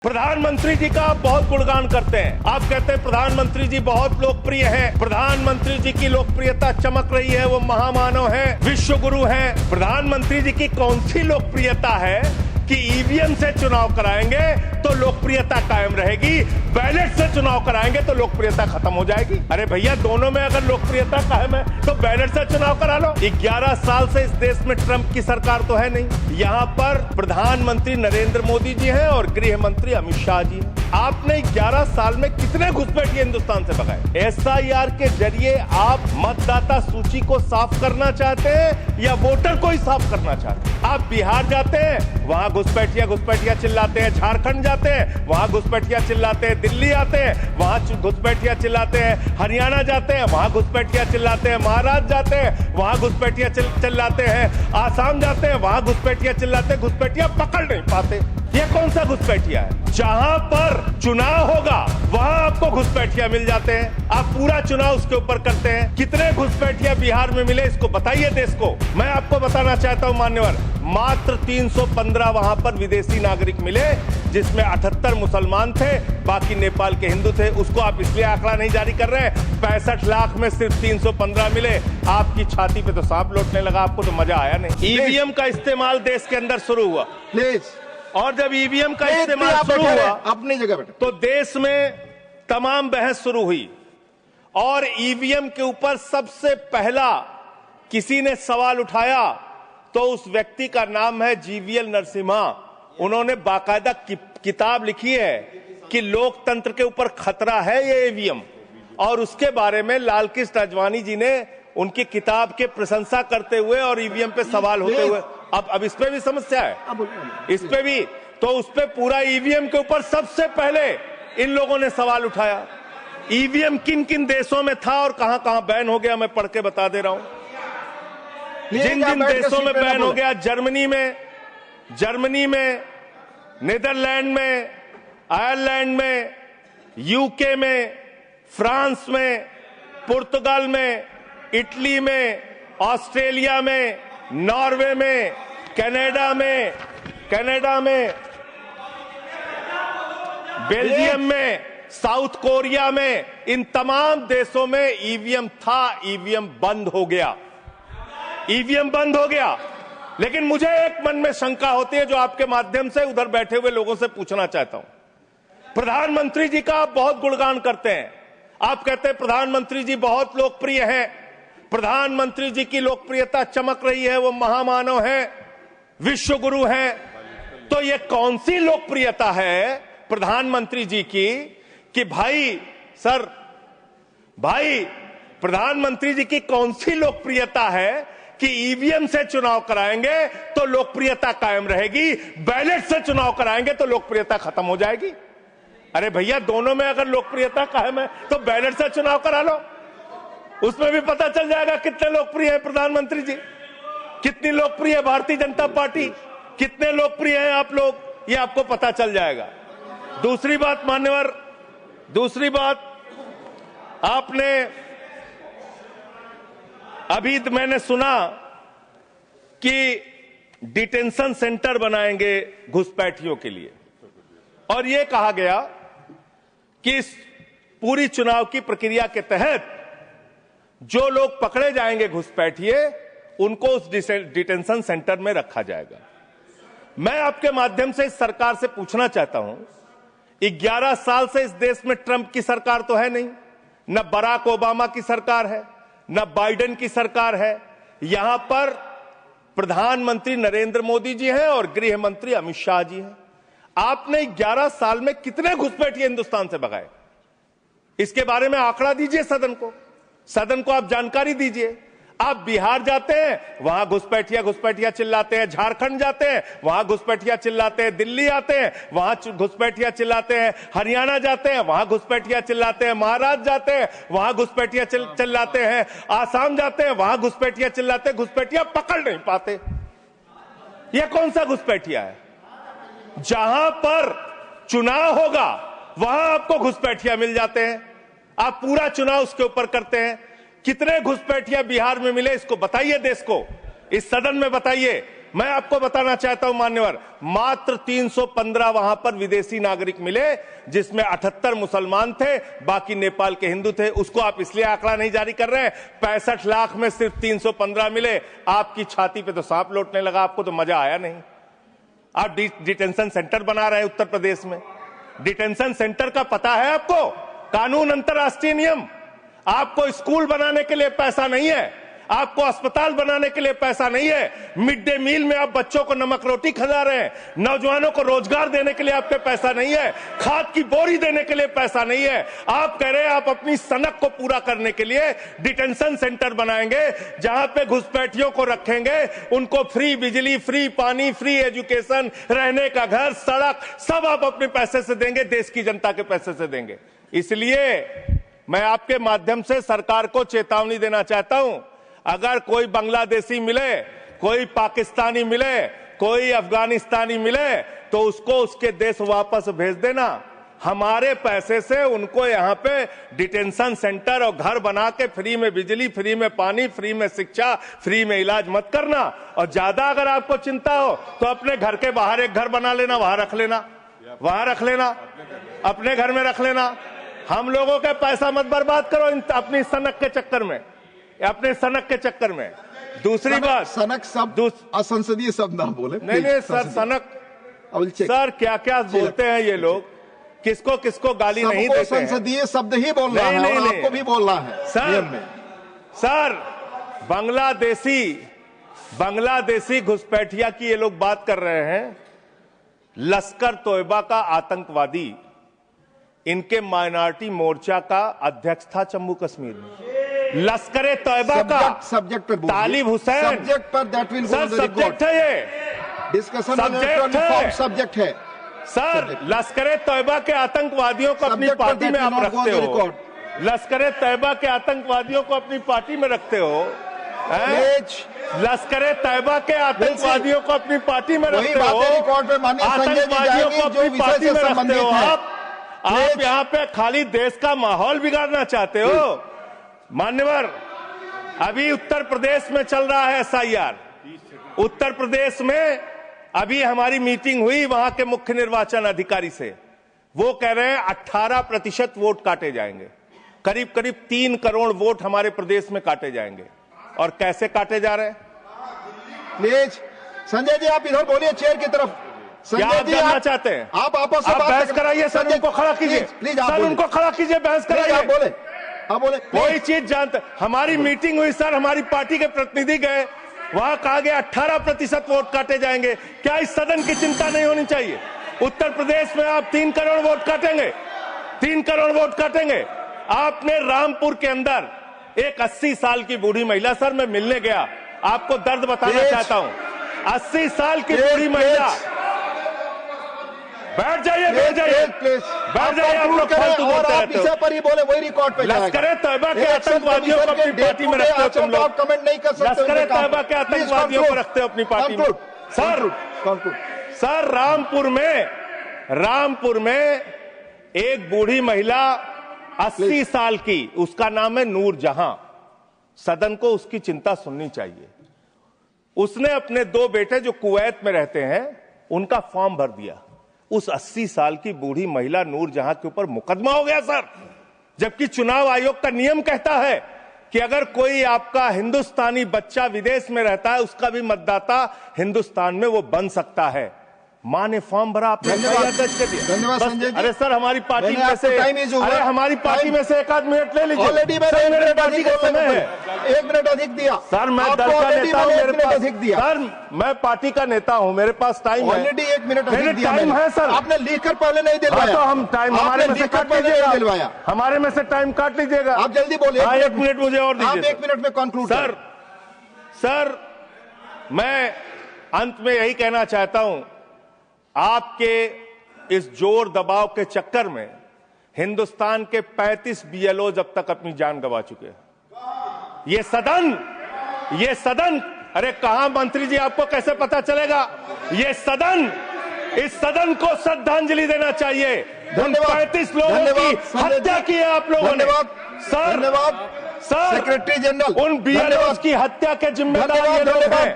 प्रधानमंत्री जी का आप बहुत गुणगान करते हैं। आप कहते हैं प्रधानमंत्री जी बहुत लोकप्रिय हैं। प्रधानमंत्री जी की लोकप्रियता चमक रही है, वो महामानव हैं, विश्व गुरु हैं। प्रधानमंत्री जी की कौन सी लोकप्रियता है कि ईवीएम से चुनाव कराएंगे तो लोकप्रियता कायम रहेगी, बैलेट से चुनाव कराएंगे तो लोकप्रियता खत्म हो जाएगी। अरे भैया, दोनों में अगर लोकप्रियता कायम है तो बैलेट से चुनाव करा लो। 11 साल से इस देश में ट्रंप की सरकार तो है नहीं। यहाँ पर प्रधानमंत्री नरेंद्र मोदी जी हैं और गृह मंत्री अमित शाह जी हैं। आपने 11 साल में कितने घुसपैठिए हिंदुस्तान से भगाए? एसआईआर के जरिए आप मतदाता सूची को साफ करना चाहते हैं या वोटर को ही साफ करना चाहते हैं? आप बिहार जाते हैं, वहां घुसपैठिया चिल्लाते हैं। झारखंड जाते हैं, वहां घुसपैठिया चिल्लाते हैं। दिल्ली आते हैं, वहां घुसपैठिया चिल्लाते हैं। हरियाणा जाते हैं, वहां घुसपैठिया चिल्लाते हैं। महाराष्ट्र जाते हैं, वहां घुसपैठिया चिल्लाते हैं। आसाम जाते हैं, वहां घुसपैठिया चिल्लाते हैं। घुसपैठिया पकड़ नहीं पाते। ये कौन सा घुसपैठिया है? जहां पर चुनाव होगा वहां आपको घुसपैठिया मिल जाते हैं। आप पूरा चुनाव उसके ऊपर करते हैं। कितने घुसपैठिया बिहार में मिले इसको बताइए देश को। मैं आपको बताना चाहता हूं मान्यवर, मात्र 315 वहां पर विदेशी नागरिक मिले, जिसमें 78 मुसलमान थे, बाकी नेपाल के हिंदू थे। उसको आप इसलिए आंकड़ा नहीं जारी कर रहे हैं। 65 लाख में सिर्फ 315 मिले। आपकी छाती पे तो सांप लौटने लगा, आपको तो मजा आया नहीं। ईवीएम का इस्तेमाल देश के अंदर शुरू हुआ प्लीज, और जब ईवीएम का इस्तेमाल शुरू हुआ अपनी जगह बैठे, तो देश में तमाम बहस शुरू हुई और ईवीएम के ऊपर सबसे पहला किसी ने सवाल उठाया तो उस व्यक्ति का नाम है जीवीएल नरसिम्हा। उन्होंने बाकायदा किताब लिखी है कि लोकतंत्र के ऊपर खतरा है ये ईवीएम, और उसके बारे में लाल कृष्ण आडवाणी जी ने उनकी किताब के प्रशंसा करते हुए और ईवीएम पे सवाल होते हुए, अब इस पे भी समस्या है, इस पे भी, तो उस पे पूरा ईवीएम के ऊपर सबसे पहले इन लोगों ने सवाल उठाया। ईवीएम किन किन देशों में था और कहां कहां बैन हो गया, मैं पढ़ के बता दे रहा हूं। जिन जिन देशों में बैन हो गया, जर्मनी में, नीदरलैंड में, आयरलैंड में, यूके में, फ्रांस में, पुर्तगाल में, इटली में, ऑस्ट्रेलिया में, नॉर्वे में, कनाडा में, बेल्जियम में, साउथ कोरिया में, इन तमाम देशों में ईवीएम था। ईवीएम बंद हो गया। लेकिन मुझे एक मन में शंका होती है जो आपके माध्यम से उधर बैठे हुए लोगों से पूछना चाहता हूं। प्रधानमंत्री जी का आप बहुत गुणगान करते हैं। आप कहते हैं प्रधानमंत्री जी बहुत लोकप्रिय हैं। प्रधानमंत्री जी की लोकप्रियता चमक रही है, वो महामानव हैं, विश्व गुरु हैं। तो ये कौन सी लोकप्रियता है प्रधानमंत्री जी की कि भाई प्रधानमंत्री जी की कौन सी लोकप्रियता है कि ईवीएम से चुनाव कराएंगे तो लोकप्रियता कायम रहेगी, बैलेट से चुनाव कराएंगे तो लोकप्रियता खत्म हो जाएगी? अरे भैया, दोनों में अगर लोकप्रियता कायम है तो बैलेट से चुनाव करा लो। उसमें भी पता चल जाएगा कितने लोकप्रिय है प्रधानमंत्री जी, कितनी लोकप्रिय है भारतीय जनता पार्टी, कितने लोकप्रिय हैं आप लोग, ये आपको पता चल जाएगा। दूसरी बात मान्यवर, आपने अभी मैंने सुना कि डिटेंशन सेंटर बनाएंगे घुसपैठियों के लिए, और यह कहा गया कि इस पूरी चुनाव की प्रक्रिया के तहत जो लोग पकड़े जाएंगे घुसपैठिए, उनको उस डिटेंशन सेंटर में रखा जाएगा। मैं आपके माध्यम से इस सरकार से पूछना चाहता हूं, 11 साल से इस देश में ट्रंप की सरकार तो है नहीं, न बराक ओबामा की सरकार है, न बाइडेन की सरकार है। यहां पर प्रधानमंत्री नरेंद्र मोदी जी हैं और गृह मंत्री अमित शाह जी हैं। आपने 11 साल में कितने घुसपैठिए हिंदुस्तान से भगाए? इसके बारे में आंकड़ा दीजिए सदन को आप जानकारी दीजिए। आप बिहार जाते हैं, वहां घुसपैठिया चिल्लाते हैं। झारखंड जाते हैं, वहां घुसपैठिया चिल्लाते हैं। दिल्ली आते हैं, वहां घुसपैठिया चिल्लाते हैं। हरियाणा जाते हैं, वहां घुसपैठिया चिल्लाते हैं। महाराष्ट्र जाते हैं, वहां घुसपैठिया चिल्लाते हैं। आसाम जाते हैं, वहां घुसपैठिया चिल्लाते हैं। घुसपैठिया पकड़ नहीं पाते। यह कौन सा घुसपैठिया है? जहां पर चुनाव होगा वहां आपको घुसपैठिया मिल जाते हैं। आप पूरा चुनाव उसके ऊपर करते हैं। कितने घुसपैठिया बिहार में मिले इसको बताइए देश को, इस सदन में बताइए। मैं आपको बताना चाहता हूं मान्यवर, मात्र 315 वहां पर विदेशी नागरिक मिले, जिसमें 78 मुसलमान थे, बाकी नेपाल के हिंदू थे। उसको आप इसलिए आंकड़ा नहीं जारी कर रहे हैं, 65 लाख में सिर्फ 315 मिले। आपकी छाती पे तो सांप लौटने लगा, आपको तो मजा आया नहीं। आप डिटेंशन सेंटर बना रहे हैं उत्तर प्रदेश में। डिटेंशन सेंटर का पता है आपको? कानून, अंतर्राष्ट्रीय नियम। आपको स्कूल बनाने के लिए पैसा नहीं है, आपको अस्पताल बनाने के लिए पैसा नहीं है। मिड डे मील में आप बच्चों को नमक रोटी खिला रहे हैं, नौजवानों को रोजगार देने के लिए आपके पैसा नहीं है, खाद की बोरी देने के लिए पैसा नहीं है। आप कह रहे हैं आप अपनी सनक को पूरा करने के लिए डिटेंशन सेंटर बनाएंगे, जहां पे घुसपैठियों को रखेंगे, उनको फ्री बिजली, फ्री पानी, फ्री एजुकेशन, रहने का घर, सड़क, सब आप अपने पैसे से देंगे, देश की जनता के पैसे से देंगे। इसलिए मैं आपके माध्यम से सरकार को चेतावनी देना चाहता हूं, अगर कोई बांग्लादेशी मिले, कोई पाकिस्तानी मिले, कोई अफगानिस्तानी मिले, तो उसको उसके देश वापस भेज देना। हमारे पैसे से उनको यहां पे डिटेंशन सेंटर और घर बना के फ्री में बिजली, फ्री में पानी, फ्री में शिक्षा, फ्री में इलाज मत करना। और ज्यादा अगर आपको चिंता हो तो अपने घर के बाहर एक घर बना लेना, वहां रख लेना, वहां रख लेना, अपने घर में रख लेना। हम लोगों का पैसा मत बर्बाद करो अपनी सनक के चक्कर में, अपने सनक के चक्कर में। दूसरी बात, सनक शब्द असंसदीय शब्द ना बोले। नहीं सर, सनक सर क्या क्या बोलते हैं ये लोग, किसको किसको गाली नहीं देते हैं। संसदीय शब्द ही बोल रहा है और आपको भी बोलना है सर। बांग्लादेशी घुसपैठिया की ये लोग बात कर रहे हैं। लश्कर तोयबा का आतंकवादी, इनके माइनॉरिटी मोर्चा का अध्यक्ष था जम्मू कश्मीर में। लश्कर तोयबा का सब्जेक्ट पर तालिब हुसैन, सब्जेक्ट पर दैट विल गो सब्जेक्ट है, ये डिस्कशन सब्जेक्ट है सर। लश्कर तोयबा के आतंकवादियों को अपनी पार्टी में आप रखते हो, लश्कर तोयबा के आतंकवादियों को अपनी पार्टी में रखते हो, लश्कर तैयबा के आतंकवादियों को अपनी पार्टी में रखते हो, आतंकवादियों को अपनी पार्टी में रखते हो। आप यहाँ पे खाली देश का माहौल बिगाड़ना चाहते हो। मान्यवर, अभी उत्तर प्रदेश में चल रहा है SIR। उत्तर प्रदेश में अभी हमारी मीटिंग हुई वहां के मुख्य निर्वाचन अधिकारी से। वो कह रहे हैं 18% वोट काटे जाएंगे, करीब करीब 3 करोड़ वोट हमारे प्रदेश में काटे जाएंगे। और कैसे काटे जा रहे हैं? प्लीज संजय जी आप इधर बोलिए, चेयर की तरफ। क्या आप जानना चाहते हैं? आप आपस में बहस कराइए सर, उनको खड़ा कीजिए सर, उनको खड़ा कीजिए, बहस कराइए। आप बोले कोई चीज जानते। हमारी मीटिंग हुई सर, हमारी पार्टी के प्रतिनिधि गए, वहां कहा गया 18% वोट काटे जाएंगे। क्या इस सदन की चिंता नहीं होनी चाहिए? उत्तर प्रदेश में आप 3 करोड़ वोट काटेंगे, 3 करोड़ वोट काटेंगे। आपने रामपुर के अंदर एक 80 साल की बूढ़ी महिला, सर मैं मिलने गया, आपको दर्द बताना चाहता हूं, 80 साल की बूढ़ी महिला। बैठ जाइए, बैठ जाइए, बैठ जाइए। आप लोग फालतू बोलते रहते हो। पर ही बोले वही रिकॉर्ड पे जाएगा। लश्कर तैयबा के आतंकवादियों को अपनी पार्टी में रखते हो तुम लोग, कमेंट नहीं कर सकते। लश्कर तैयबा के आतंकवादियों को रखते हो अपनी पार्टी में। सर रामपुर में एक बूढ़ी महिला 80 साल की, उसका नाम है नूर जहां। सदन को उसकी चिंता सुननी चाहिए। उसने अपने 2 बेटे जो कुवैत में रहते हैं उनका फॉर्म भर दिया। उस 80 साल की बूढ़ी महिला नूर जहां के ऊपर मुकदमा हो गया सर, जबकि चुनाव आयोग का नियम कहता है कि अगर कोई आपका हिंदुस्तानी बच्चा विदेश में रहता है, उसका भी मतदाता हिंदुस्तान में वो बन सकता है। मां ने फॉर्म भरा, आपने दर्ज कर दिया। धन्यवाद संजय जी। अरे सर हमारी पार्टी में से, अरे हमारी पार्टी में से एक आध मिनट ले लीजिए। ऑलरेडी मैंने मेरे पार्टी का समय है, 1 मिनट अधिक दिया सर। मैं दल का नेता हूं, मेरे पास अधिक दिया सर, मैं पार्टी का नेता हूं, मेरे पास टाइम है। ऑलरेडी 1 मिनट अधिक दिया टाइम है सर। आपने लिखकर पहले नहीं दिलवाया। तो हम टाइम हमारे में से काट लीजिएगा, हमारे में से टाइम काट लीजिएगा। आप जल्दी बोलिए। 1 मिनट मुझे और दीजिए। 1 मिनट में कंक्लूड सर मैं अंत में यही कहना चाहता हूं, आपके इस जोर दबाव के चक्कर में हिंदुस्तान के 35 BLOs अब तक अपनी जान गंवा चुके हैं। ये सदन, अरे कहां मंत्री जी, आपको कैसे पता चलेगा? इस सदन को श्रद्धांजलि देना चाहिए। उन 35 लोगों की हत्या की है आप लोगों ने। सर सेक्रेटरी जनरल, उन BLOs की हत्या के जिम्मेदार ये लोग हैं।